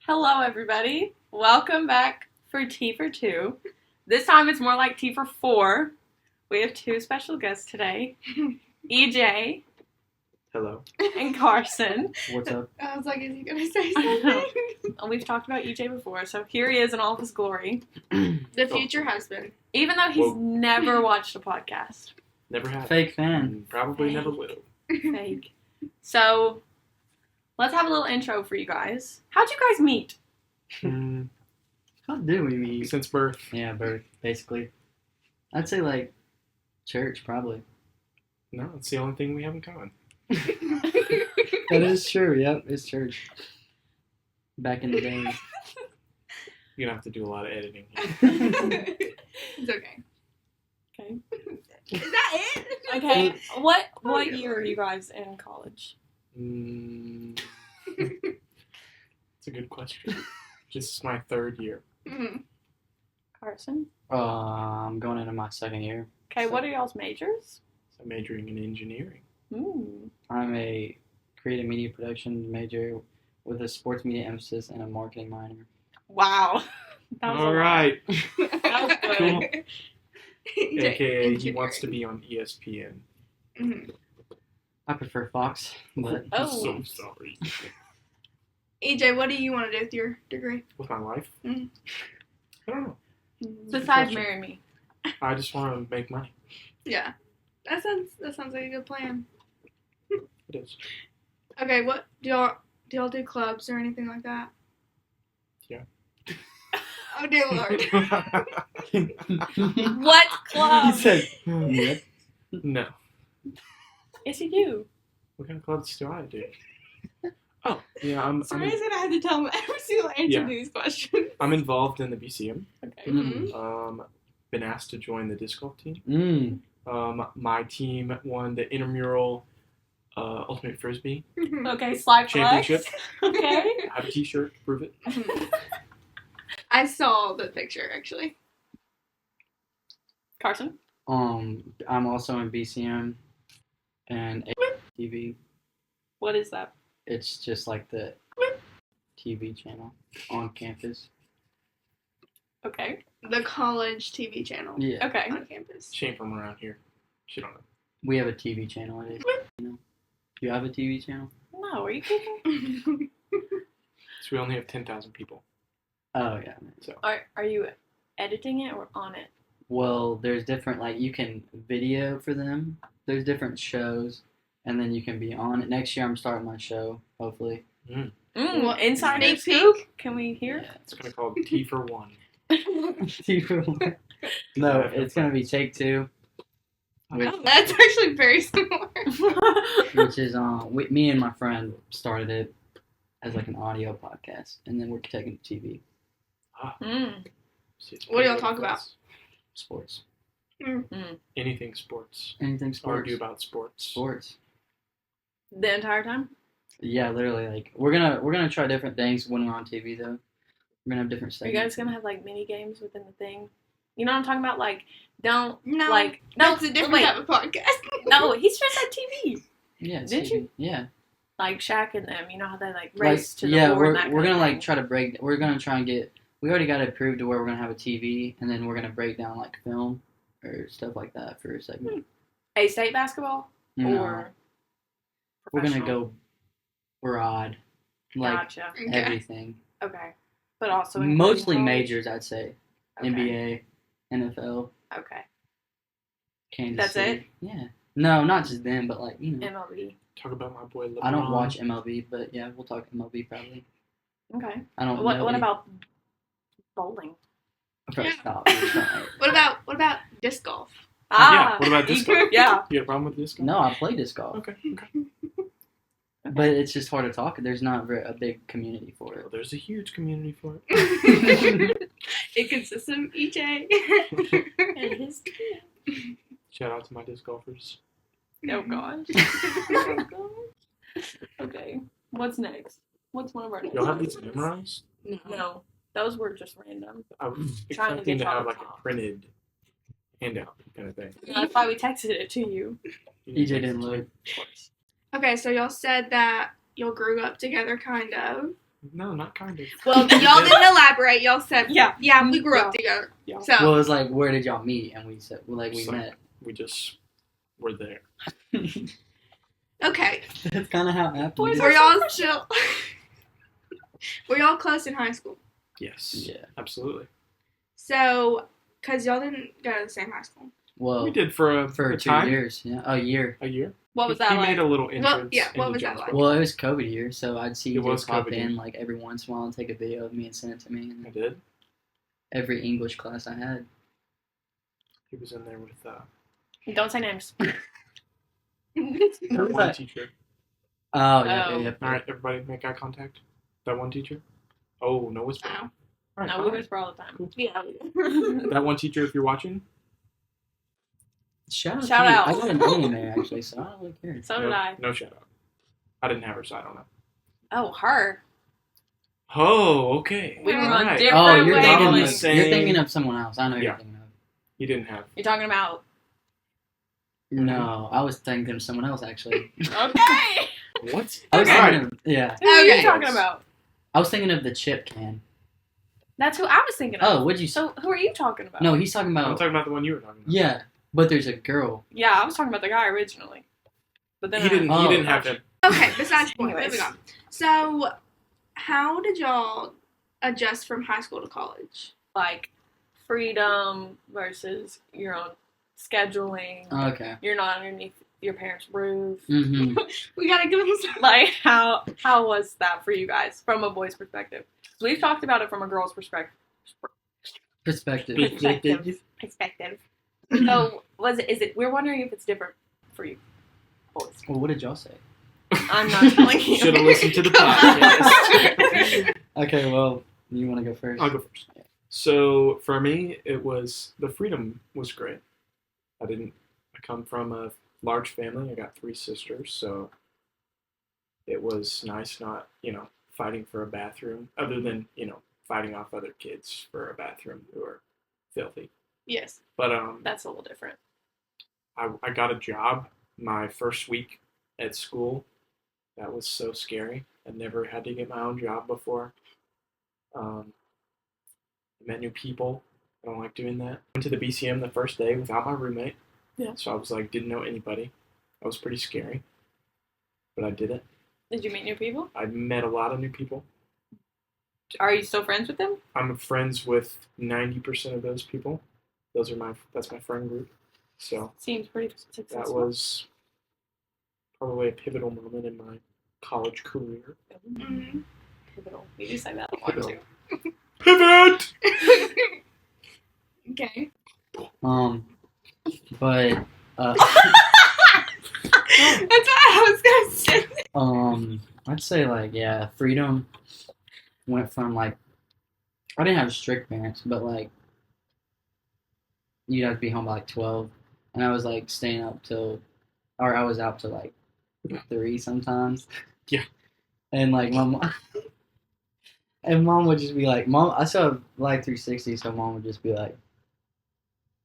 Hello, everybody. Welcome back for Tea for Two. This time it's more like Tea for Four. We have two special guests today, EJ Hello. and Carson. What's up? I was like, is he going to say I know. something? We've talked about EJ before, so here he is in all of his glory. The future husband. Even though he's Whoa. never watched a podcast. Never have. Fake fan. And probably never will. Fake. So, let's have a little intro for you guys. How'd you guys meet? How do we meet? Since birth. Yeah, birth, basically. I'd say, like, church, probably. No, it's the only thing we have in common. That is true, yep, it's church. Back in the day. You're going to have to do a lot of editing here. It's okay. Okay. Is that it? Okay. What year are you guys in college? It's a good question. This is my third year. Mhm. Carson? I'm going into my second year. Okay, what are y'all's majors? So I'm majoring in engineering. I'm a creative media production major with a sports media emphasis and a marketing minor. Wow. That was a All lot. right. That was good. Cool. EJ, AKA he wants to engineering. be on ESPN. Mhm. I prefer Fox, but Oh. I'm so sorry. EJ, what do you want to do with your degree? With my life? Mhm. I don't know. Besides question. marry me. I just want to make money. Yeah, that sounds like a good plan. It is. Okay, what do y'all do clubs or anything like that? Yeah. Oh dear Lord. What club? He said, yep. No. Yes, you do. What kind of clubs do I do? Oh, yeah, I'm Somebody's gonna have to tell me every single answer Yeah. to these questions. I'm involved in the BCM. Okay. Mhm. Been asked to join the disc golf team. Mm. My team won the intramural ultimate frisbee Mhm. Okay, slide championship. flex. Okay. I have a T-shirt to prove it. Mhm. I saw the picture actually. Carson? I'm also in BCM and TV. What is that? It's just like the TV channel on campus. Okay. The college TV channel Yeah. Okay. on campus. Shame from around here. She don't know. We have a TV channel. It is. You know. Do you have a TV channel? No, are you kidding? So we only have 10,000 people. Oh yeah. So Are you editing it or on it? Well, there's different, like, you can video for them. There's different shows, and then you can be on it. Next year, I'm starting my show, hopefully. What- Insider sneak scoop? peek? Can we hear? it's gonna be called T for One. No, it's going to be Take Two, which, Oh, that's actually very similar. which is, me and my friend started it as, like, an audio podcast, and then we're taking it to TV, See, it's What do y'all pretty talk good about? for us. sports. Anything sports. Anything sports. Argue about sports. Sports. The entire time? Yeah, literally, like, we're gonna try different things when we're on TV, though. We're gonna have different Are you segments. guys gonna have like mini games within the thing? You know what I'm talking about? Like, don't No, like that's a different wait. type of podcast. No, he's just at TV. Yeah, it's Didn't TV. you? Yeah. Like Shaq and them. You know how they like race Like, to the yeah, board. we're and that we're kind gonna of like try to break. We're gonna try and get. We already got it approved to where we're gonna have a TV, and then we're gonna break down like film or stuff like that for a segment. A state basketball No, or we're gonna professional? go broad, like Gotcha. Okay. everything. Okay, but also including Mostly college? majors, I'd say. Okay. NBA, NFL, Okay. Kansas That's City. it? Yeah. No, not just them, but like, you know. MLB. Talk about my boy LeBron. I don't watch MLB, but yeah, we'll talk MLB probably. Okay. I don't. What know any- about bowling? Okay, Yeah. stop. Stop. What about disc golf? Yeah, what about disc golf? Yeah. You got a problem with this? No, I play disc golf. Okay. But it's just hard to talk. There's not a big community for Well, it. there's a huge community for it. It consists of EJ. And his Shout out to my disc golfers. Oh gosh. Oh gosh. Okay. What's next? What's one of our next? Y'all have these questions? memorized? No, those were just random. I was Trying to expecting get to y'all have to like talk. a printed handout kind of thing. That's why we texted it to you. EJ didn't look. Okay, so y'all said that y'all grew up together, kind of. No, not kind of. Well, y'all didn't elaborate. Y'all said, Yeah. we grew up together. Yeah. So, Well, it was like, where did y'all meet? And we said, well, like, we So- met. We just were there. okay. That's kind of how it happened. Boys Were y'all still... Were y'all close in high school? Yes. Yeah. Absolutely. So, because y'all didn't go to the same high school. Well, We did for a 2 time. years. Yeah, a year. A year. What was He that like? made a little entrance. Well, yeah, what into was that Jonesboro. like? Well, it was COVID year, so I'd see It you was just pop COVID in year. like every once in a while and take a video of me and send it to me. I And did. every English class I had. He was in there with Don't say names. that one teacher. Oh, yeah. Oh. yeah. All right, everybody, make eye contact. That one teacher. Oh, no whisper. Oh. All right, No, all we right. whisper all the time. Yeah. That one teacher, if you're watching, Shout out. Shout to you. out. I got an A in there, actually, so I don't really care. So no, did I. no shout out. I didn't have her, so I don't know. Oh, her. Oh, okay. We were All on right. different Oh, you're thinking, wavelengths. of, Same- you're thinking of someone else. I know Yeah. you're thinking of. You didn't have. You're talking about. No, I was thinking of someone else, actually. Okay. What? I was All thinking right. of, yeah. Who are you Okay. talking about? I was thinking of the chip can. That's who I was thinking of. Oh, what'd you say? So who are you talking about? No, he's talking I'm about. talking about the one you were talking about. Yeah, but there's a girl. Yeah, I was talking about the guy originally. But then He didn't. Oh. He didn't have him. Okay, besides the point. Anyways. Moving on. So, how did y'all adjust from high school to college? like freedom versus your own scheduling. Okay. You're not underneath your parents' roof. Mm-hmm. We gotta give them some. Like how was that for you guys from a boy's perspective? We've talked about it from a girl's perspective. Perspective. Perspective. So is it? We're wondering if it's different for you, boys. Well, what did y'all say? I'm not telling you. Should have listened to the podcast. Okay, well, you want to go first? I'll go first. So for me, the freedom was great. I come from a large family. I got 3 sisters, so it was nice not, fighting for a bathroom, other than, fighting off other kids for a bathroom who are filthy. Yes. But That's a little different. I got a job my first week at school. That was so scary. I never had to get my own job before. I met new people. I don't like doing that. Went to the BCM the first day without my roommate. Yeah. So I was like, didn't know anybody. That was pretty scary. But I did it. Did you meet new people? I met a lot of new people. Are you still friends with them? I'm friends with 90% of those people. That's my friend group. So Seems pretty that successful. was probably a pivotal moment in my college career. Mm-hmm. Pivotal. You do say that a lot Pivotal. too. Pivot! Okay. But That's what I was gonna say. I'd say like freedom went from like I didn't have strict parents, but like you'd have to be home by like 12, and I was like staying up till, or I was out till like 3 sometimes. Yeah. And like my mom, and mom would just be like, "Mom, I saw like 360," so mom would just be like,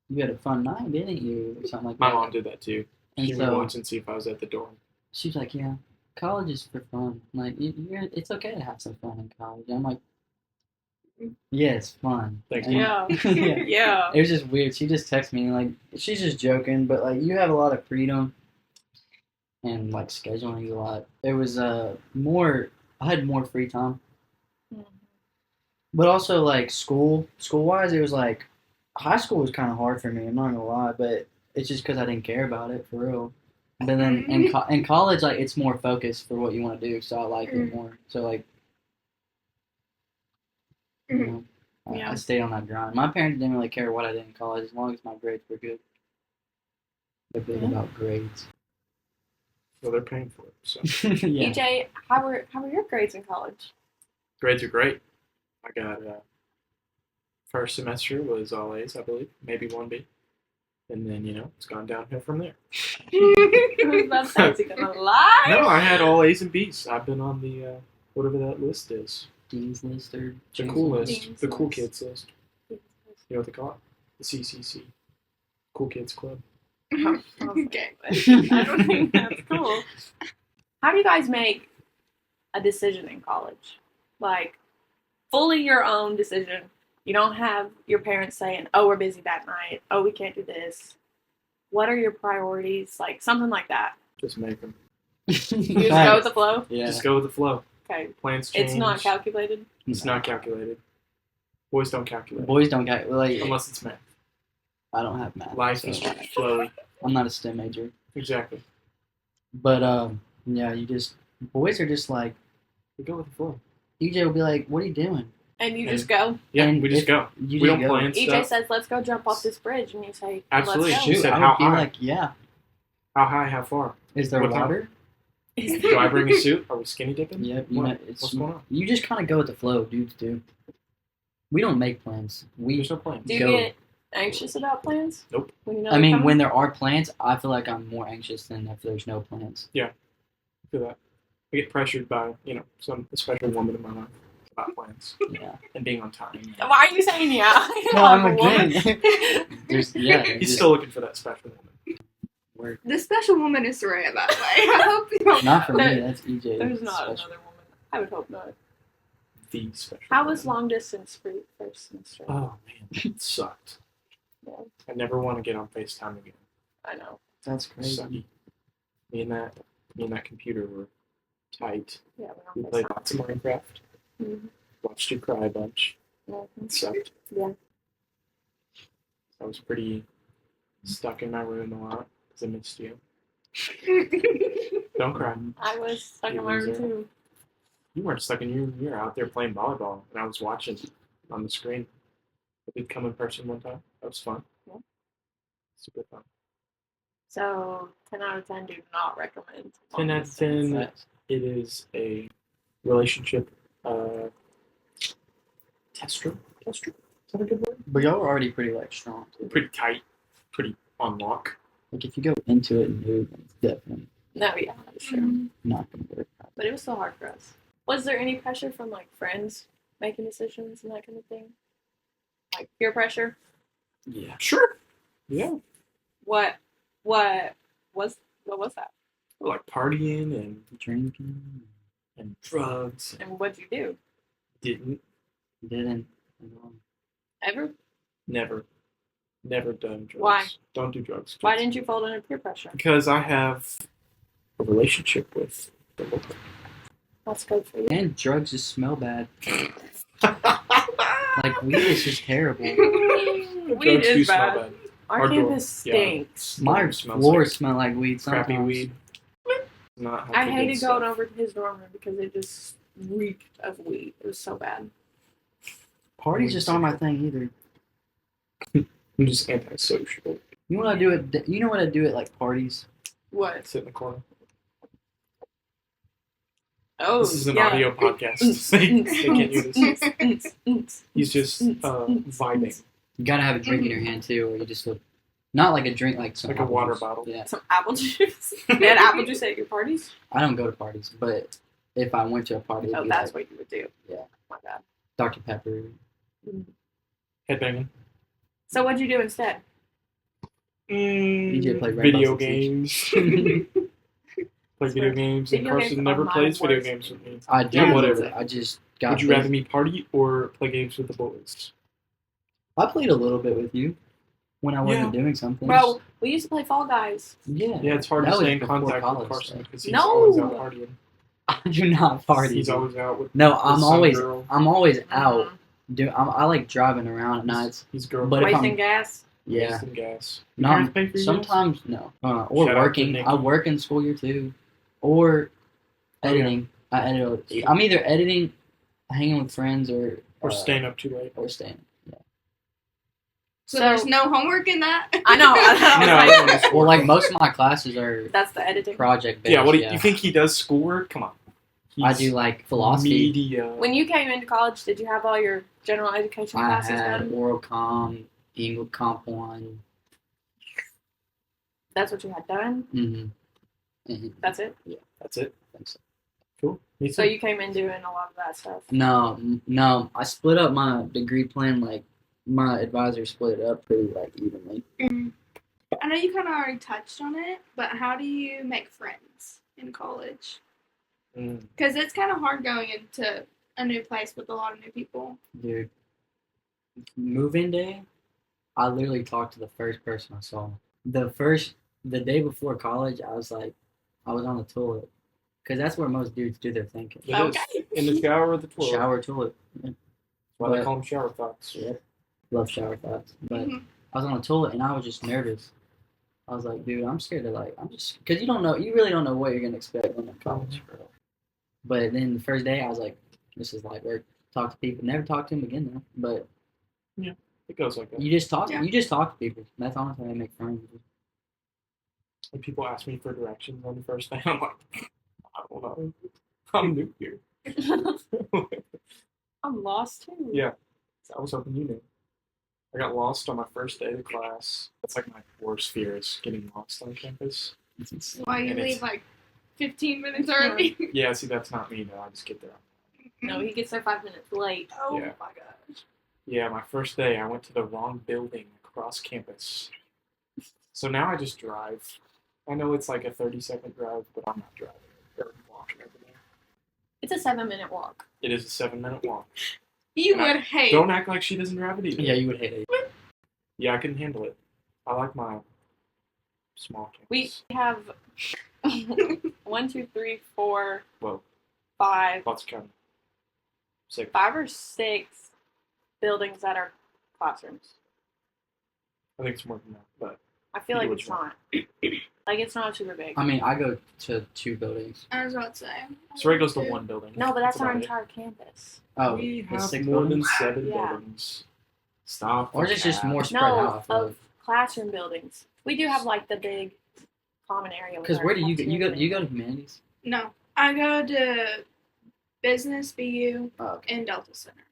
"You had a fun night, didn't you?" Or something like My that. mom did that too. And She would so watch and see if I was at the dorm. she was like, "Yeah, college is for fun. Like, it's okay to have some fun in college." And I'm like, "Yeah, it's fun." Thanks, And- Yeah. yeah. Yeah. It was just weird. She just texted me like she's just joking, but like you have a lot of freedom and like scheduling a lot. It was more. I had more free time, but also like school wise, it was like high school was kind of hard for me. I'm not gonna lie, but it's just because I didn't care about it for real. But then in college, like it's more focused for what you want to do, so I like it more. So like, you know, Yeah. I stayed on that grind. My parents didn't really care what I did in college as long as my grades were good. They're big Yeah. about grades. Well, they're paying for it. So Yeah. EJ, how were your grades in college? grades are great. I got first semester was all A's, I believe, maybe 1B. And then, it's gone downhill from there. I was about to say, is he gonna lie? No, I had all A's and B's. I've been on the, whatever that list is. Dean's list or The cool list. Dean's The cool list. kids list. You know what they call it? The CCC. Cool Kids Club. Okay. I don't think that's cool. How do you guys make a decision in college? like fully your own decision. You don't have your parents saying, "Oh, we're busy that night. Oh, we can't do this." What are your priorities? Like something like that. Just make them. You just go with the flow. Yeah. Just go with the flow. Okay. Plans change. It's not calculated. It's not calculated. Boys don't calculate. Boys don't get like. Unless it's math. I don't have math. Life so is flowy. I'm not a STEM major. Exactly. But yeah, boys are just like We go with the flow. EJ will be like, "What are you doing?" And you just go. Yeah, And we just if go. You We just don't go. plan EJ stuff. says, "Let's go jump off this bridge," and you say, Absolutely. Let's She go. said, Shoot, I how would be high? like, "Yeah." How high? How far? Is there What time? water? Do I bring a suit? Are we skinny dipping? Yep. What's going on? You just kind of go with the flow, dudes do. We don't make plans. There's no plans. Do you Go. get anxious about plans? Nope. When you know I they're mean, coming? when there are plans, I feel like I'm more anxious than if there's no plans. I feel that. I get pressured by, some special woman in my life about plans Yeah. and being on time. Why are you saying yeah? No, I'm a woman. agreeing. He's still looking for that special woman. Work. The special woman is Soraya, by the way. I hope you don't. Not for me. There- That's EJ. There's not Special. another woman. I would hope not. The special How woman. was long distance for your first semester? Oh, man. It sucked. Yeah, I never want to get on FaceTime again. I know. That's crazy. Sucky. Me and that computer were tight. Yeah, We we played don't lots of Minecraft. Mhm. Watched you cry a bunch. Mhm. It sucked. Yeah. I was pretty stuck in my room a lot because I missed you. Don't cry. I was stuck in my room Loser. too. You weren't stuck in your room. You were out there playing volleyball, and I was watching on the screen. I did come in person one time. That was fun. Yeah. Super fun. So 10 out of 10 do not recommend. 10 out of 10. It is a relationship tester. Tester? Is that a good word? But y'all were already pretty like strong. Too. Pretty tight. Pretty on lock. Like if you go into it new, then it's definitely No, yeah, that's true. not gonna work out. But it was still hard for us. Was there any pressure from like friends making decisions and that kind of thing? Like peer pressure? Yeah. Sure. Yeah. What was that? Like partying Drinking. and drugs. And what'd you do? Didn't. Ever? Never done drugs. Why? Don't do drugs. Why kids. didn't you fold under peer pressure? Because I have a relationship with the Lord. That's good for you. And drugs just smell bad. Like weed is just terrible. Weed Drugs do is smell bad. bad. Our Our door- campus yeah. stinks. My Smells floors like smell like weed sometimes. crappy weed. Not I healthy, hated good going stuff. over to his dorm room because it just reeked of weed. It was so bad. Parties just aren't my thing either. I'm just antisocial. You know what I do at you know what I do at like parties? What? Sit in the corner. Oh, This is an yeah. audio podcast. they can't hear this. He's just vibing. You gotta have a drink in your hand too, or you just look not like a drink like some Like a water juice. bottle. Yeah. Some apple juice. They had apple juice at your parties? I don't go to parties, but if I went to a party, it'd Oh, be that's like what you would do. Yeah. My bad. Dr. Pepper. Headbanging. So what'd you do instead? DJ played Red Video Bus and games. Play video games, and Video games Carson are never my plays video worst. games with me. I do. Yeah, whatever. I just got. Would you rather me party or play games with the boys? I played a little bit with you when I wasn't doing something. Bro, we used to play Fall Guys. Yeah. Yeah, it's hard That to was stay in before contact college, with Carson though. because he's No. always out partying. I do not party. He's dude. always out with No, with I'm some always girl. out. I like driving around at nights. He's girl. But if Wasting I'm- gas. Yeah. Wasting gas. Your parents Not pay for your gas? sometimes no. Or Shout out to working. Nikki. I work in school year too. Or Oh, yeah. editing. I edit. I'm either editing, hanging with friends, or staying up too late. Or staying. So there's no homework in that? I know. I was like, Well, like most of my classes are that's the editing. project based. Yeah, what do you think he does schoolwork? Come on. I He's do like philosophy. media. When you came into college, did you have all your general education I classes had done? oral comm, English comp 1. That's what you had done? Mm-hmm. That's it? That's it. So. Cool. Me too. So you came in doing a lot of that stuff. No. I split up my degree plan. Like my advisor split it up pretty like evenly. I know you kind of already touched on it, but how do you make friends in college? Mm. Because it's kind of hard going into a new place with a lot of new people? Dude, move-in day, I literally talked to the first person I saw. The day before college, I was on the toilet. Because that's where most dudes do their thinking. It is. Okay. In the shower or the toilet. Shower, toilet. That's why they But- call them shower thoughts. Yep. Love shower thoughts. But Mhm. I was on the toilet and I was just nervous. I was like, dude, I'm scared to because you really don't know what you're going to expect when you're in college, bro. But then the first day, I was like, this is light work. Talk to people. Never talk to them again, though. But It goes like that. you just talk. Yeah. You just talk to people. That's honestly how you make friends. When people ask me for directions on the first day, I'm like, I don't know. I'm new here. I'm lost too. Yeah. I was hoping you knew. I got lost on my first day of class. That's like my worst fear is getting lost on campus. Why you And it's- leave like 15 minutes early? Yeah, see, that's not me, though. I just get there. No, he gets there 5 minutes late. Oh Yeah. my gosh. Yeah, my first day, I went to the wrong building across campus. So now I just drive. I know it's like a 30-second drive, but I'm not driving or walking over there. It's a 7-minute walk. It is a 7-minute walk. You And I would hate. Don't act like she doesn't drive it either. Yeah, you would hate it. Yeah, I can handle it. I like my small campus. We have 1, 2, 3, 4, Whoa, 5, lots of counting. 6. 5 or 6 buildings that are classrooms. I think it's more than that, but I feel You like do it's what not. Like it's not super big. I mean, I go to 2 buildings. I was about to say. Sorry goes to one building. No, but that's our about it. entire campus. Oh, We there's have 6 more than buildings? 7 Yeah. buildings. Stop. Or is it just more spread No, out? I feel of like. classroom buildings. We do have like the big common area. with Because our where do you go? cafeteria. You go to humanities? No, I go to Business, BU, Oh, okay. and Delta Center.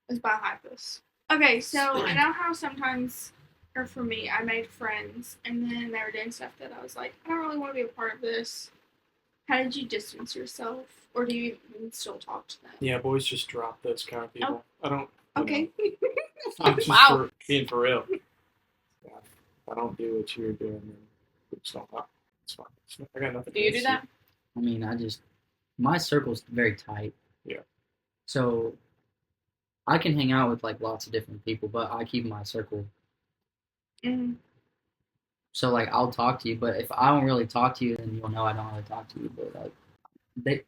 It's by Hypus. Okay, so I know how sometimes, or for me, I made friends, and then they were doing stuff that I was like, I don't really want to be a part of this. How did you distance yourself, or do you even still talk to them? Yeah, boys just drop those kind of people. I don't. you Okay. know, I'm just Wow. being for real. Yeah, if I don't do what you're doing, then we just don't talk. It's fine. I got nothing. Do you do against that? I mean, my circle's very tight. Yeah. So I can hang out with like lots of different people, but I keep my circle. Mm. So like I'll talk to you, but if I don't really talk to you, then you'll know I don't really talk to you. But like,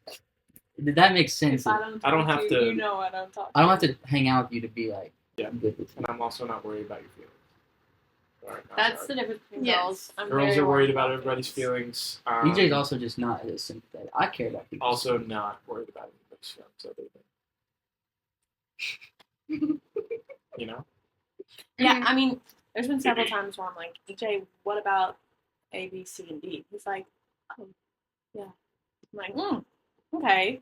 that makes sense. If I don't, I don't talk have you, to- You know I don't talk. I don't have to hang out with you to be like Yeah. good with you. And I'm also not worried about your feelings. All right, That's the difference between Yes. girls. I'm Girls very are worried about everybody's feelings. BJ's also just not as sympathetic. I care about people. also not worried about anybody's feelings other than you know. Yeah, I mean, there's been several times where I'm like, EJ, what about A, B, C, and D? He's like, oh, yeah. I'm like, okay.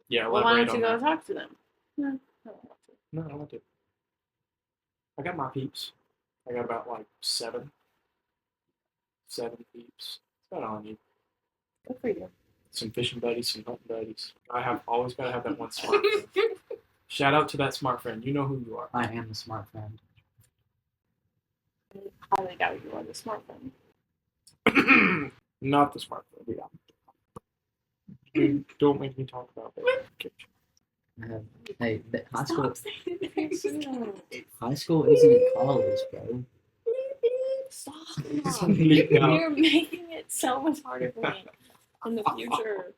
Yeah, Well, why elaborate don't you on go that. talk to them? No, I don't want to. No, I don't want to. I got my peeps. I got about like 7 peeps. That's about all I need. Good for you. Some fishing buddies, some hunting buddies. I have always got to have that one smart friend. Shout out to that smart friend. You know who you are. I am the smart friend. Highly doubt you are the smart one. Not the smart friend. Yeah. Dude, don't make me talk about that. I have, hey, high school. Stop saying High school isn't college, bro. Stop. Bleep out. You're making it so much harder for me in the future.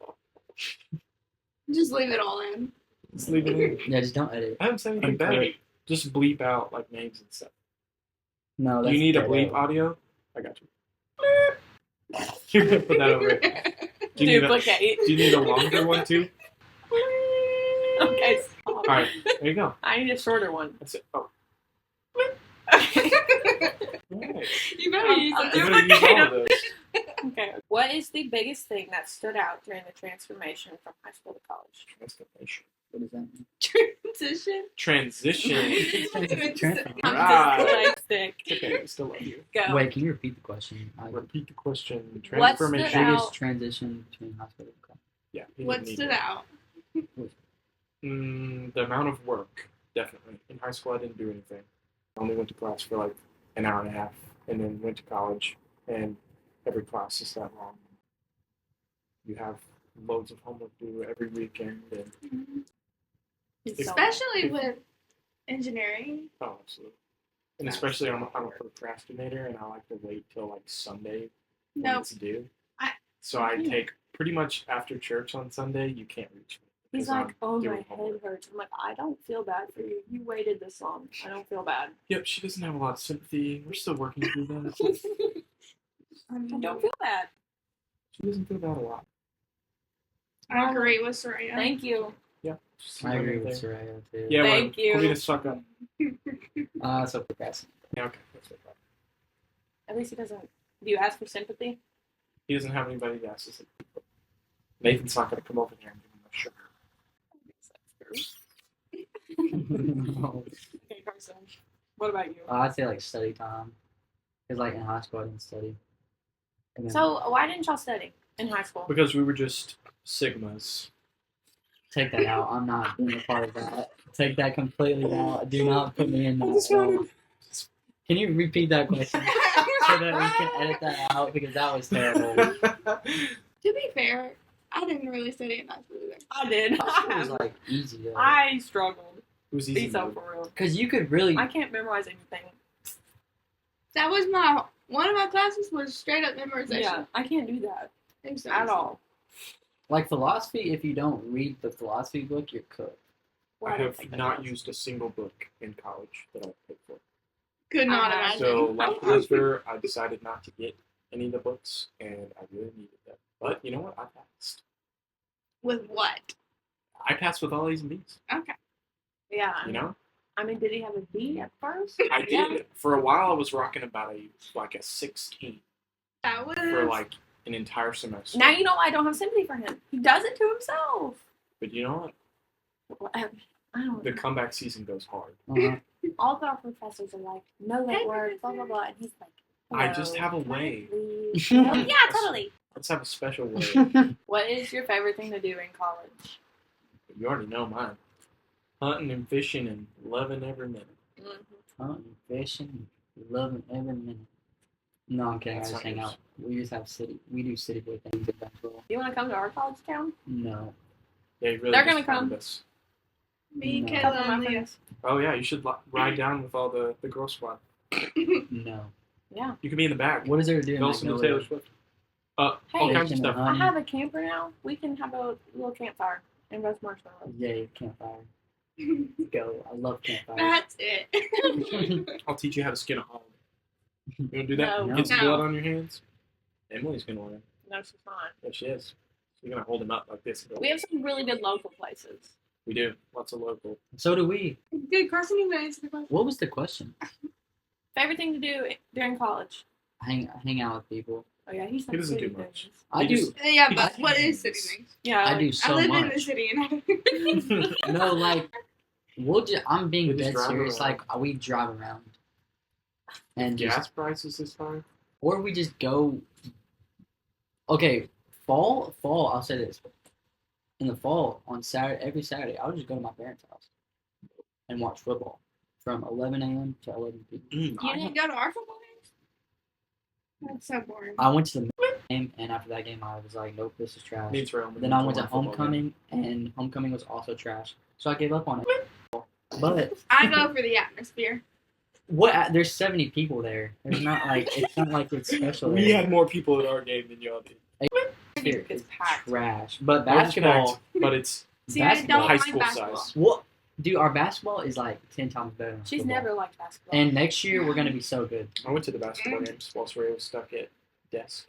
Just leave it all in. Just leave it in. Yeah, just don't edit. I haven't said anything bad. Just bleep out like names and stuff. No, Do that's you need a dead bleep out. audio? I got you. You're gonna put that over it. Do you, need a, Duplicate. do you need a longer one too? Okay, stop. All right, there you go. I need a shorter one. That's it. Oh, Okay. all right. You better I'll use do it. You better use all of those. Okay. What is the biggest thing that stood out during the transformation from high school to college? Transformation. What does that mean? Transition. Transition. I'm Right. just like stick. Okay, I still love you. Go. Wait, can you repeat the question? Repeat the question. What stood Transformation. out? Biggest transition between high school and college. Yeah. he What didn't need stood it. out? The amount of work, definitely. In high school, I didn't do anything. I only went to class for like an hour and a half, and then went to college, and every class is that long. You have loads of homework due every weekend. And, He's so- Especially with engineering. oh, absolutely. And That's especially I'm a hard. procrastinator, and I like to wait till like Sunday when No. it's due. I- So I Yeah. take pretty much after church on Sunday. You can't reach me. He's because like, I'm oh, my doing head homework. hurts. I'm like, I don't feel bad for you. You waited this long. I don't feel bad. Yep, she doesn't have a lot of sympathy. We're still working through that. I don't feel bad. She doesn't feel bad a lot. I agree with Soraya. Thank you. Yeah. Just I agree right with there. Soraya too. Yeah, Thank well, you. me to suck up. So procrastinating. Yeah, okay. That's what I thought. At least he doesn't. Do you ask for sympathy? He doesn't have anybody to ask us. Nathan's not going to come over here and give him a sugar. Okay, Carson. What about you? I'd say like study time, because like in high school I didn't study. And then- So why didn't y'all study in high school? Because we were just Sigmas. take that out. I'm not being a part of that. Take that completely out. Do not put me in I that. just at all. wanted- Can you repeat that question so that we can edit that out, because that was terrible. To be fair, I didn't really study in high school either. I did. It was like easy though. I struggled. It was Be easy. so for real. Because you could really. I can't memorize anything. That was one of my classes was straight up memorization. Yeah, I can't do that It was at all. Like philosophy, if you don't read the philosophy book, you're cooked. Well, I don't have think that not does. used a single book in college that I paid for. Could not I have. imagine. So last semester, I decided not to get any of the books, and I really needed them. But you know what? I passed. With what? I passed with all A's and B's. Okay. Yeah. You know, I mean, did he have a B at first? I did. Yeah. For a while, I was rocking about a 16 That was for like an entire semester. Now you know why I don't have sympathy for him. He does it to himself. But you know what? I don't The comeback season goes hard. Uh-huh. All of our professors are like, know that word, blah, blah, blah. And he's like, I just "Hello, have a can I way." please?" Yeah, totally. Let's have a special way. What is your favorite thing to do in college? You already know mine. Hunting and fishing and loving every minute. Hunting, fishing, loving every minute. No, I'm kidding. That's I just not hang yours. out. We do city boy things at Bentonville. Do you want to come to our college town? No. They really They're just gonna come. found us. me, No. Kayla, Couple of and my Leah. friends. Oh yeah, you should ride down with all the girl squad. No. Yeah. You can be in the back. What is there to do in Go listen to Magnolia? Taylor Swift. All Hey, kinds of Fishing stuff. and I hunting? have a camper now. We can have a little campfire and roast marshmallows. Yay, campfire. Go. I love campfire. That's it. I'll teach you how to skin a hog. You want to do that? No. Get some No. blood on your hands. Emily's gonna learn. No, she's not. Yeah, she is. She's gonna hold him up like this. And go, We have some really good local places. We do. Lots of local. So do we. Did Carson even answer the question? What was the question? Favorite thing to do during college? Hang out with people. Oh yeah, he's He doesn't do much. things. I He do. just- Yeah, He but just what is hangs. city things? Yeah, I do I so live in the much. city and I No, like we'll just. I'm being We just dead drive serious. around. Like we drive around, and Gas just, prices this time. or we just go. Okay, fall. I'll say this. In the fall, on Saturday, every Saturday, I'll just go to my parents' house and watch football from 11 a.m. to 11 p.m. You didn't go to our football games? That's so boring. I went to the game, and after that game, I was like, "Nope, this is trash." Me and Terrell Then I went to one football game. homecoming, and homecoming was also trash. So I gave up on it. But I go for the atmosphere. what? There's 70 people there. There's not like it's not like it's special. We there. had more people at our game than y'all did. Here, It's it's packed. trash. But Ours is basketball, packed, but it's See, I basketball, don't high like school basketball. size. what? Dude, our basketball is like 10 times better. Than She's football. never liked basketball. And next year we're gonna be so good. I went to the basketball games whilst Ray was stuck at desk.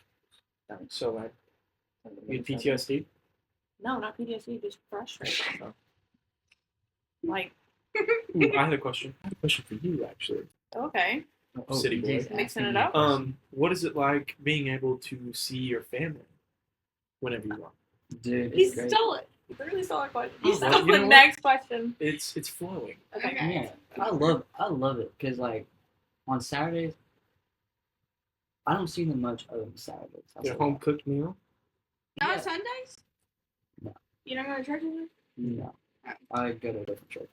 So like, you had PTSD? No, not PTSD, just frustrated. Oh. Like, Ooh, I had a question. I had a question for you actually. okay. City boy. he's Mixing asking it me up? a question. What is it like being able to see your family whenever you want? Dude, He it's great. stole it. He really stole our question. Oh, He stole well, you the know what? next question. It's flowing. Okay. Okay. Yeah, I love it because like on Saturdays, I don't see them much other than Saturdays. I'll Your say home that. cooked meal. Not Yeah. Sundays? No. You don't go to church anymore? No, I go to a different church.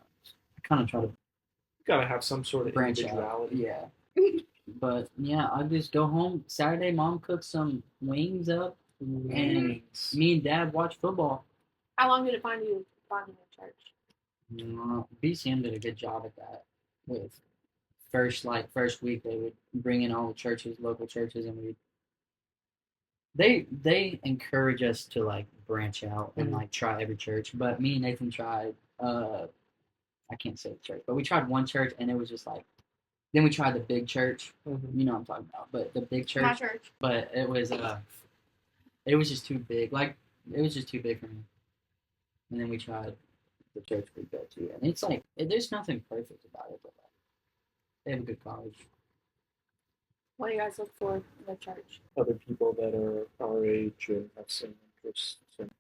I kind of try to You gotta have some sort of branch out. individuality. Yeah. But yeah, I just go home Saturday. Mom cooks some wings up And me and Dad watch football. How long did it find you finding a church? BCM did a good job at that. With first week, they would bring in all the churches, local churches, and they encourage us to like branch out and like try every church. But me and Nathan tried. I can't say the church, but we tried one church, and it was just like. Then we tried the big church. You know what I'm talking about, but the big church. My church. But it was just too big. Like it was just too big for me. And then we tried the church we go to, and it's like there's nothing perfect about it, but like, they have a good college. What do you guys look for in the church? Other people that are our age and have same interests. And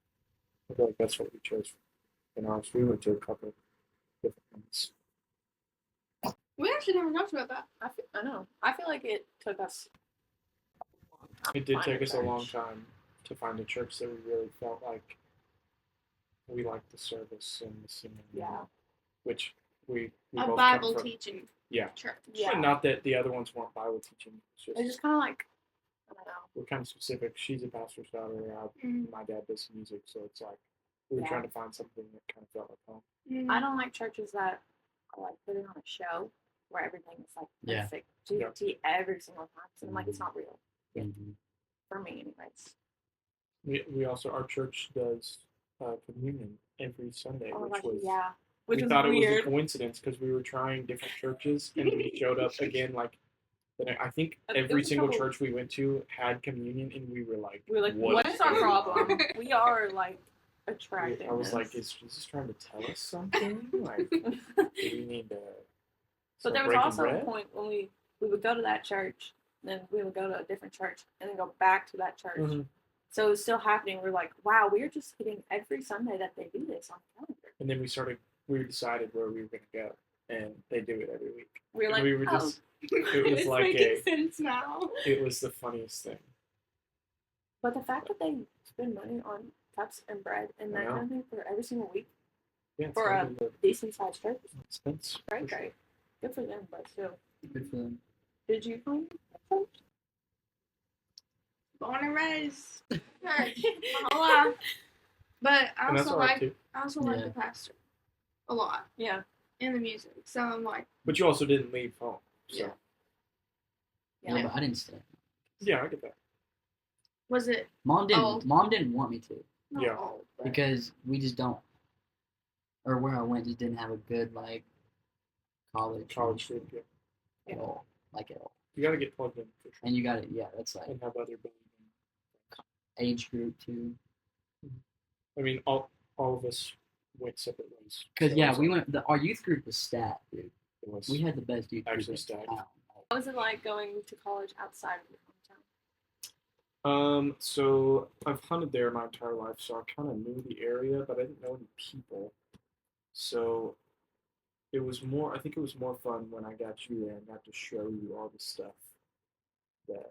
I feel like that's what we chose. In ours, we went to a couple different ones. We actually never talked about that. I know. I feel like it took us. It did take us a long time to find a church that we really felt like we liked the service and the singing. Yeah. Which we A both Bible come from. teaching Yeah. church. Yeah. And not that the other ones weren't Bible teaching. It's It's just kind of like, I don't know. we're kind of specific. She's a pastor's daughter. Mm. My dad does music, so it's like we were Yeah. trying to find something that kind of felt like home. Mm. I don't like churches that are like putting on a show where everything is like Yeah. perfect Yeah. to every single time. So I'm like, it's not real Mhm. for me, anyways. We also our church does communion every Sunday, Oh my which gosh, was yeah. Which we was thought it was a weird. coincidence because we were trying different churches and we showed up again like. I think It every was a single couple- church we went to had communion, and we were like, We were like, what is our going on?" problem? We are like attracting. I was like, this. is Jesus trying to tell us something? Like, do we need to? But there start was breaking also bread? a point when we would go to that church, then we would go to a different church, and then go back to that church. Mhm. So it was still happening. We're like, wow, we're just hitting every Sunday that they do this on the calendar. And then we decided where we were going to go, and they do it every week. We were And like, we were oh, just, it was It's like making sense now. it was the funniest thing. but the fact that they spend money on cups and bread and that I know. kind of thing for every single week Yeah, it's for a not even decent sized church, the expense. great, great. Good for them, but still. Good for them. Did you find a church? Born and raised. Church. My whole life. But I And that's also all right like too. like Yeah. the pastor a lot Yeah. in the music. So I'm like, But you also didn't leave home. So Yeah. Yeah, Yeah. but I didn't stay. yeah I get that. was it Mom didn't. Oh. Mom didn't want me to not Yeah. old, but because we just don't, or where I went just didn't have a good like college Food, yeah. at all, like at all. You got to get plugged in for sure. And you got it. Yeah, that's like And have other believing. age group too. I mean, all of us went separate ways. Cause So yeah, it was we like- went. Our youth group was stat, dude. It was We had the best youth Actually group in stacked. town. What was it like going to college outside of your hometown? So I've hunted there my entire life, so I kind of knew the area, but I didn't know any people. So it was more. I think it was more fun when I got you there and got to show you all the stuff that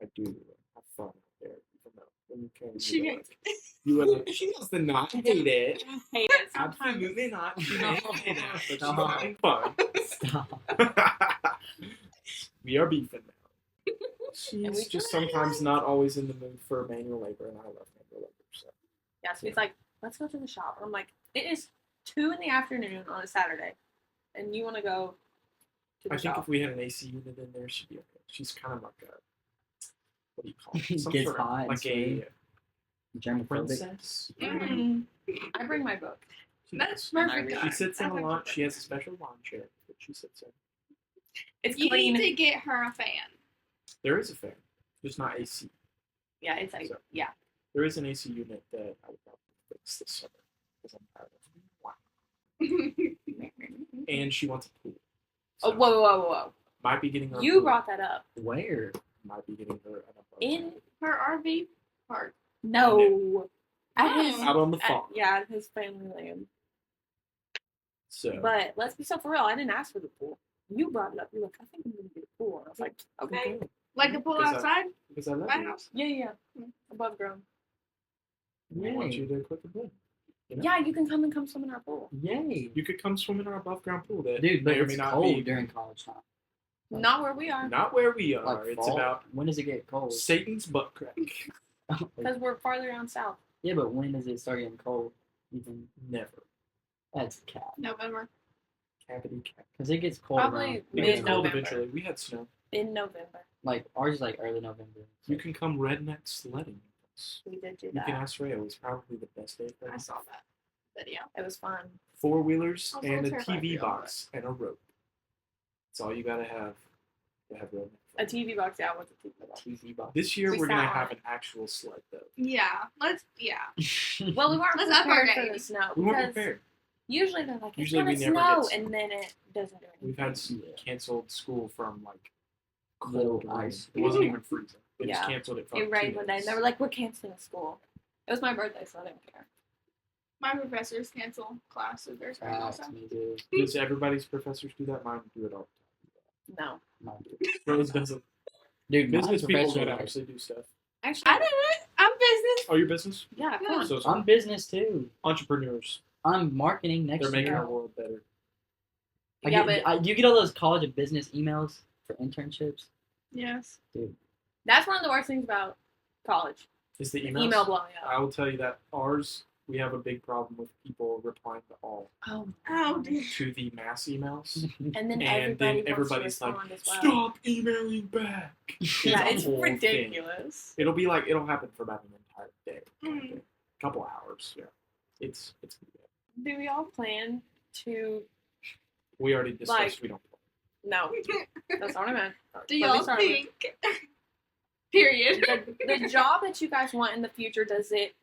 I do and have fun out there. Even though when you came, She you were hates like, you were like, she does not hate it. Hate it sometimes. Absolutely not. She No. doesn't hate it, but she's Stop. having fun. Stop. We are beefing now. And we She's just do it sometimes anyway. not always in the mood for manual labor, and I love manual labor. So Yeah, so he's like, let's go to the shop. I'm like, it is 2 p.m. on a Saturday, and you want to go to the I think shop. if we had an AC unit in there, she'd be okay. She's kind of like a what do you call it? Some Gets sort of- hot and like sweaty. a Germophobic. princess. Mm. I bring my book. That's And I perfect. read. She guys. sits in I a think lawn. that's She has a special lawn chair that she sits in. It's You clean. need to get her a fan. There is a fan, just not AC. Yeah, it's like, So- yeah. There is an AC unit that I would probably fix this summer because I'm tired of it. Wow. And she wants a pool. Oh, So whoa. might be getting her. a You pool. brought that up. Where? Might be getting her an above In ground. Her RV park. no. At his, out on the at, farm. yeah, at his family land. So But let's be so for real. I didn't ask for the pool. You brought it up. You're like, I think I'm gonna get a pool. And I was like, okay. Like the pool Because I- outside Because I love my you. house. Yeah. Above ground. I want you to quit the pool. You know? Yeah, you can come swim in our pool. Yay, You could come swim in our above ground pool that dude! But may or it's may not cold be during college time. Not where we are. not where we are. Like It's fall. about When does it get cold? Satan's butt crack. Because we're farther down south. Yeah, but when does it start getting cold? Even Never. that's cap. November. Cavity cat. Because it gets cold. Probably around- It gets cold Mid-November. eventually. We had snow. In November. Like ours is like early November. You can come redneck sledding with us. We did do You that. can ask Ray. It was probably the best day for I us. saw that video. It was fun. 4-wheelers Also, and a terrified TV of all box and a rope. That's all you gotta have to have redneck. A TV box, yeah, what's a TV box? TV box. This year We we're gonna sat on have it. an actual sled though. Yeah. Yeah. Well, we weren't Let's up our prepared for game. the snow. We weren't Because prepared. usually they're like, it's Usually gonna we never snow, get snow. and then it doesn't do anything. We've had Yeah. canceled school from like Little cold rain. ice. It wasn't even freezing. They just Yeah. canceled it for It 2 rained one day, days. and they were like, we're canceling school. It was my birthday, so I didn't care. My professors cancel classes. There's right also. Me too. Does everybody's professors do that? Mine do it all No. Mine too. the time. Rose doesn't. Dude, my Business people professor, gotta like, actually do stuff. Actually, I didn't. I'm business. Oh, your business? yeah, come Yeah. on. So I'm business too. entrepreneurs. I'm marketing next They're making year. our world better. Yeah, but Do you get all those College of Business emails for internships? Yes. that's one of the worst things about college. Is the The emails? email blowing up. I will tell you that ours, we have a big problem with people replying to all Oh, Oh, dear. to the mass emails. and then And then everybody wants to everybody's like, respond as well. stop emailing back. Yeah, a it's whole thing. ridiculous. It'll be like, it'll happen for about an entire day. Mm. Couple hours, yeah. It's Do we all plan to? we already discussed Like- we don't play. No, that's not what I meant. Do Let me y'all start over. think? Period. The job that you guys want in the future, does it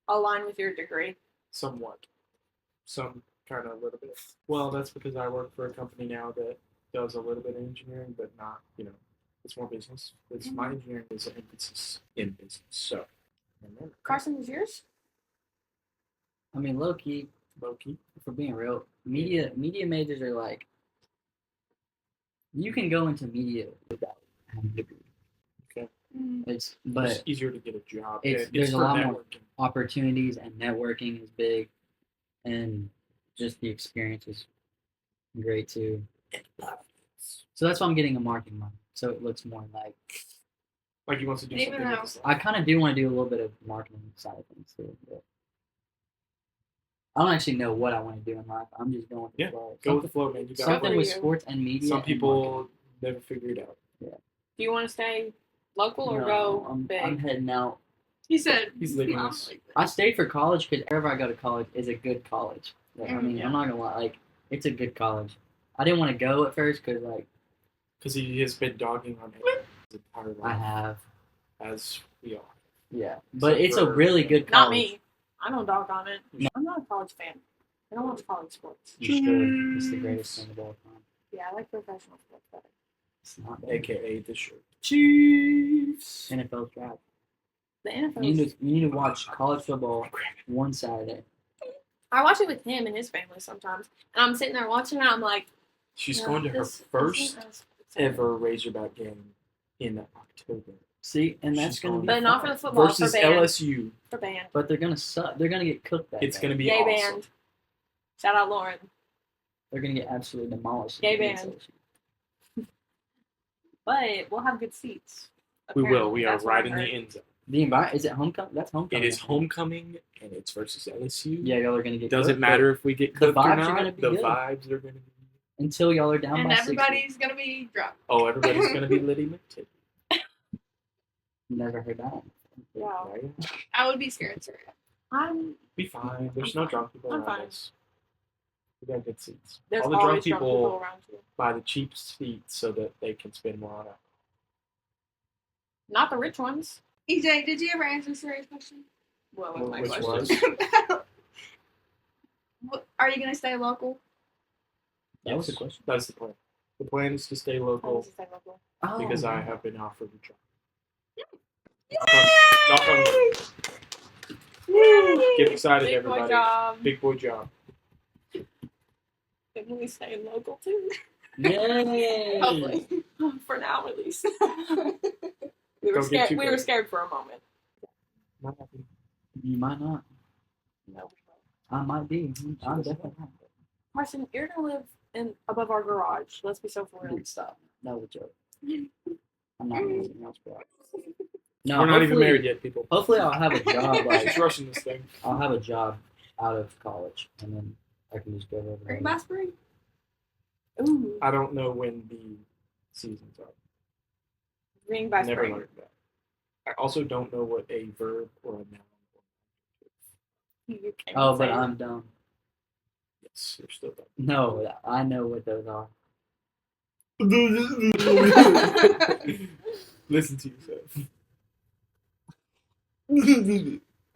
align with your degree? Somewhat. Some kind of a little bit. Well, that's because I work for a company now that does a little bit of engineering, but not, it's more business. It's my engineering is an emphasis in business. So, Carson, is yours? I mean, low key, Loki. for being real, media majors are like, you can go into media without having a degree. Mm. It's But but it's easier to get a job. it's- It's there's a for lot more networking. opportunities and networking is big, and just the experience is great too. So that's why I'm getting a marketing one. So it looks more like He wants to do Even something though- with his I life. kind of do want to do a little bit of marketing side of things too. But I don't actually know what I want to do in life. I'm just going with the Yeah, flow. Go with the flow, man. You got Something for with you. sports and media. Some and people never figure it out. Do you want to stay local or marketing. go No, I'm big? heading out. He said. He's leaving "Mom, us." like that." I stayed for college because wherever I go to college is a good college. Like, I mean, Yeah. I'm not gonna lie, like it's a good college. I didn't want to go at first because like Because he has been dogging on him his entire life. I have, As we all. yeah, but So it's a for- really good Not college. me. I don't dog on it. I'm not a college fan. I don't watch college sports. You should. It's the greatest thing of all time. Yeah, I like professional sports better. It's not bad. AKA the shirt. Chiefs. NFL draft. The NFL. You need to watch college football one Saturday. I watch it with him and his family sometimes, and I'm sitting there watching it. I'm like, She's yeah, going to her this first isn't as exciting. ever Razorback game in October. See, and that's She's gonna be But not for fun. the football. Versus for band. LSU. For band. But they're gonna suck. They're gonna get cooked that It's day. going to be Yay awesome. band. Shout out Lauren. They're gonna get absolutely demolished. Yay against band. LSU. But we'll have good seats. We will. Apparently. We are That's what I right in the heard. end zone. Is it homecoming? That's homecoming. It is homecoming, and it's versus LSU. Yeah, y'all are gonna get. Doesn't cooked, matter if we get the cooked or vibes are not. gonna be The good. vibes are going to be. but until y'all are down And by 60. everybody's gonna be drunk. Oh, everybody's going to be Liddy McTippy. Never heard that one. Yeah. Right? I would be scared, sir. I'm. Be fine. There's I'm no fine. drunk people I'm around fine. us. We got good seats. There's All the drunk always drunk people people around you. buy the cheap seats so that they can spend more on alcohol. Not the rich ones. EJ, did you ever answer Sarah's question? What was my Which question? was? Are you gonna stay local? That was the Yes, question. That's the plan. The plan is to stay local Oh, because I yeah. have been offered a job. Yay! Knock on wood. Woo! Get excited, Big boy everybody. job. Big boy job. Can we stay local too? Yay! Hopefully. For now, at least. Don't get scared. too We were crazy. scared for a moment. Not happy. You might not. No. I might be. I'm definitely not. Carson, you're gonna live above our garage. Let's be so for real. Dude, stop. That was a joke. I'm not doing anything else, bro. No, We're not even hopefully- married yet, people. Hopefully, I'll have a job. Like She's rushing this thing. I'll have a job out of college, and then I can just go over Spring there. by spring. Ooh, I don't know when the seasons are. ring by Never spring. learned that. I also don't know what a verb or a noun is. You can't Oh, but say it. I'm dumb. Yes, you're still dumb. No, I know what those are. Listen to yourself.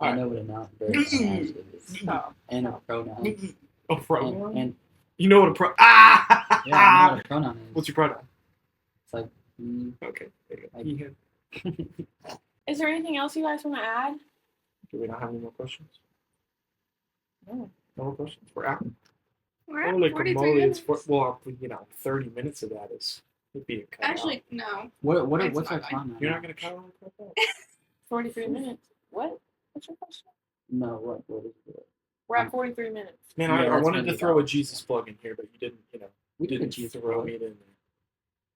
I know what a noun is. Stop. And a pronoun. A pronoun? And You know what a pro? Ah! yeah, I know what a pronoun is. What's your pronoun? It's like Okay, there you go. Like- He had- Is there anything else you guys want to add? Do we not have any more questions? No. No more questions? We're out. We're at Holy 43 camole, minutes. well, 30 minutes of that would be a cut out. Actually, no. what's It's our fine. time? You're not going to cut all that out? 43 minutes. What? What's your question? No, what is it? We're at 43 minutes. Man, Yeah, I that's wanted gonna to be throw a about- Jesus plug in here, but you didn't, We did a didn't Jesus throw plug. me in there.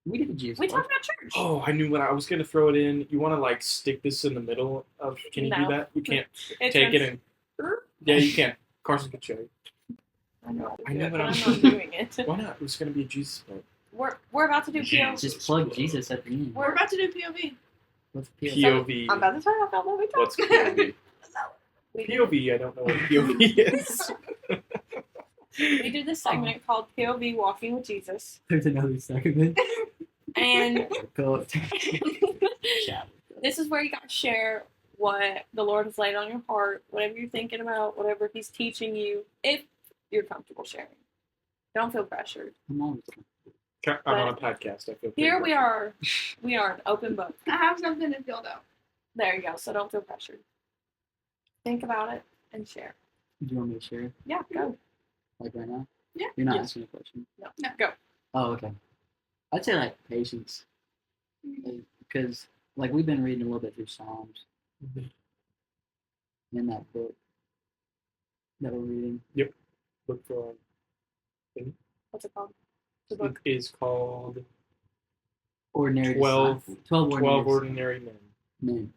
We did a Jesus We plug. talked about church. Oh, I knew what I was going to throw it in. You want to, like, stick this in the middle of, can you do No. that? You can't It take it turns- and, yeah, you can. Carson can show you. I know how to I do know it, what but I'm I'm doing. not doing it. Why not? It was going to be a Jesus plug. We're about to do PO. Just plug Jesus at the end. We're about to do POV. What's PO? POV. I'm about to turn off all the What's POV? we do, POV, I don't know what POV is. we do this segment called POV Walking with Jesus. There's another segment. And Cool. this is where you guys share what the Lord has laid on your heart, whatever you're thinking about, whatever He's teaching you, if you're comfortable sharing. Don't feel pressured. I'm always I'm on a podcast. I feel Here pretty we are. We are an open book. I have something to feel though. There you go. So don't feel pressured. Think about it and share. Do you want me to share? Yeah, go. Like right now? Yeah. You're not Yes. asking a question. No, No. go. Oh, okay. I'd say like patience, because like we've been reading a little bit through Psalms Mhm. in that book that we're reading. Book for What's it called? The book. it is called Ordinary 12 disciples. 12 12 ordinary Ordinary Men. men.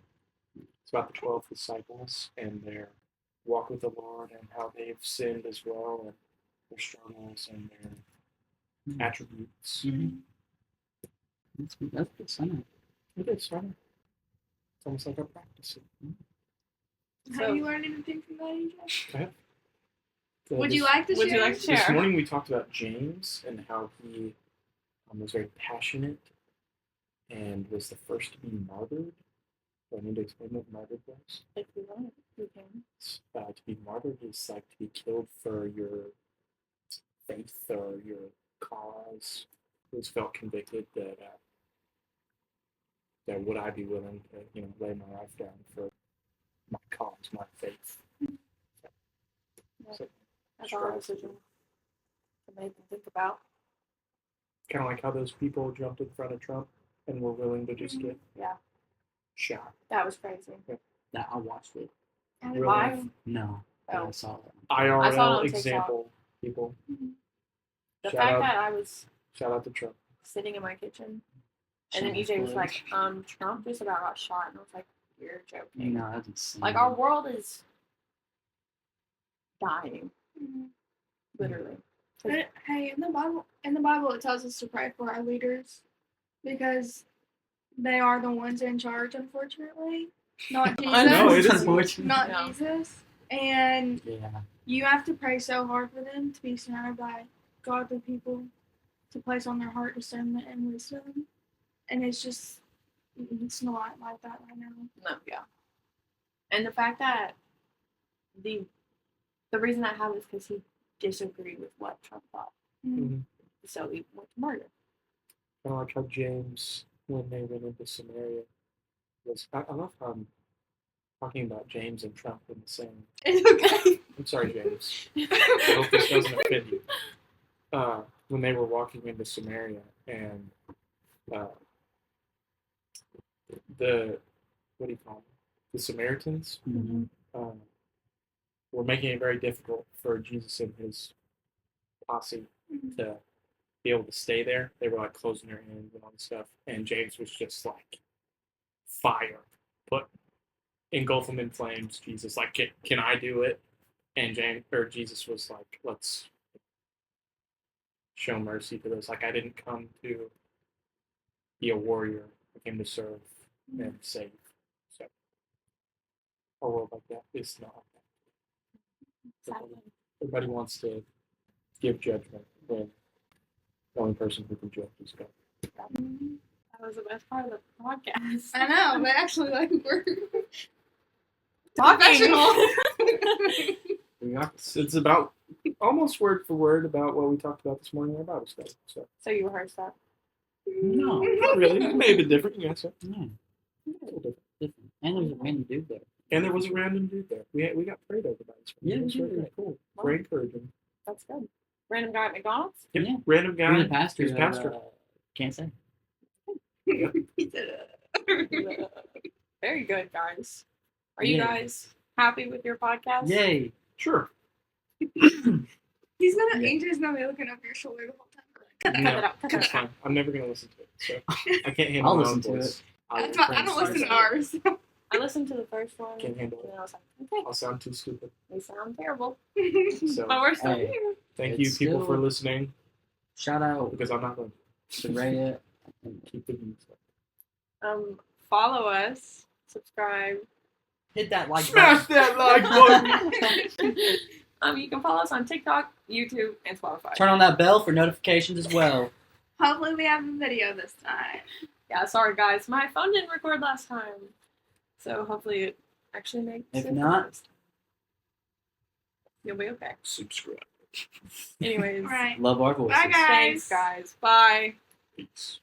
It's about the 12 disciples and their walk with the Lord and how they've sinned as well and their struggles and their Mhm. attributes. Mm-hmm. That's good summary. It is fun. It's almost like a practice. Have you learned anything from that, AJ? So Would you this- like to Would share? you like to This share? morning we talked about James and how he was very passionate and was the first to be martyred. Do I need to explain what martyred was? If you want, you can. To be martyred is like to be killed for your faith or your cause. He was felt convicted that would I be willing to lay my life down for my cause, my faith. So, That's our decision to make them think about. kind of like how those people jumped in front of Trump and were willing to just get Yeah, shot. that was crazy. That I watched it. Really? Why? No, Oh. I saw it. I saw it IRL on TikTok. example, people. The Shout fact out, that I was shout out to Trump. sitting in my kitchen and then Shameless EJ was plug. like, Trump just about got shot. And I was like, you're joking. No, that's insane. Like, our world is dying, Mhm. literally. But, hey, in the Bible, it tells us to pray for our leaders because they are the ones in charge. Unfortunately, not Jesus. No, it is- unfortunate. Not No. Jesus. And Yeah. you have to pray so hard for them to be surrounded by godly people to place on their heart discernment and wisdom. And it's not like that right now. No, yeah. And the fact that the reason I have it is because he disagreed with what Trump thought. Mhm. So he went to murder. Kind of like how James, when they went into Samaria, was. I love how I'm talking about James and Trump in the same. It's okay. I'm sorry, James. I hope this doesn't offend you. When they were walking into Samaria and the what do you call them? The Samaritans Mm-hmm. were making it very difficult for Jesus and his posse to be able to stay there. They were like closing their hands and all this stuff, and James was just like fire. put engulf them in flames. Jesus, like, can I do it? And Jesus was like, let's show mercy to this. Like, I didn't come to be a warrior. I came to serve and save. So a world like that is not like that. Everybody wants to give judgment when the only person who can judge is God. That was the best part of the podcast. I know, but actually, like, we're Talking. It's about almost word for word about what we talked about this morning in our Bible study. So So you rehearsed that? No. not really. It may have been different. Yes, sir. No, A little different. different. And there's a random dude there. And there was a random dude there. We got prayed over by this morning. Yeah, It was we very, did. very cool. Wow. Very encouraging. That's good. Random guy at McDonald's? Yep. Yeah. Random guy. He's a pastor. He's a pastor. Can't say. He said, Very good, guys. Are you Yeah. guys happy with your podcast? Yay. Sure. He's gonna, Yeah. AJ's gonna be looking over your shoulder the whole time. Cut that Cut out. it out. Cut It's it out. fine. I'm never gonna listen to it. So I can't handle I'll my listen own to voice. That's why I don't listen to ours. I listened to the first one. Can't handle and it. I was like, okay, I'll sound too stupid. we sound terrible. So But we're still Hey. here. thank you It's people still- for listening Shout out because I'm not going to Raya. to keep the views up. Follow us. Subscribe. Hit that like Smash that like button. You can follow us on TikTok, YouTube, and Spotify. Turn on that bell for notifications as well. Hopefully we have a video this time. Yeah, sorry guys, my phone didn't record last time, so hopefully it actually makes If it not- this time. You'll be okay. Subscribe. Anyways, Alright. Love our voices. Bye, guys. thanks guys. Bye. Peace.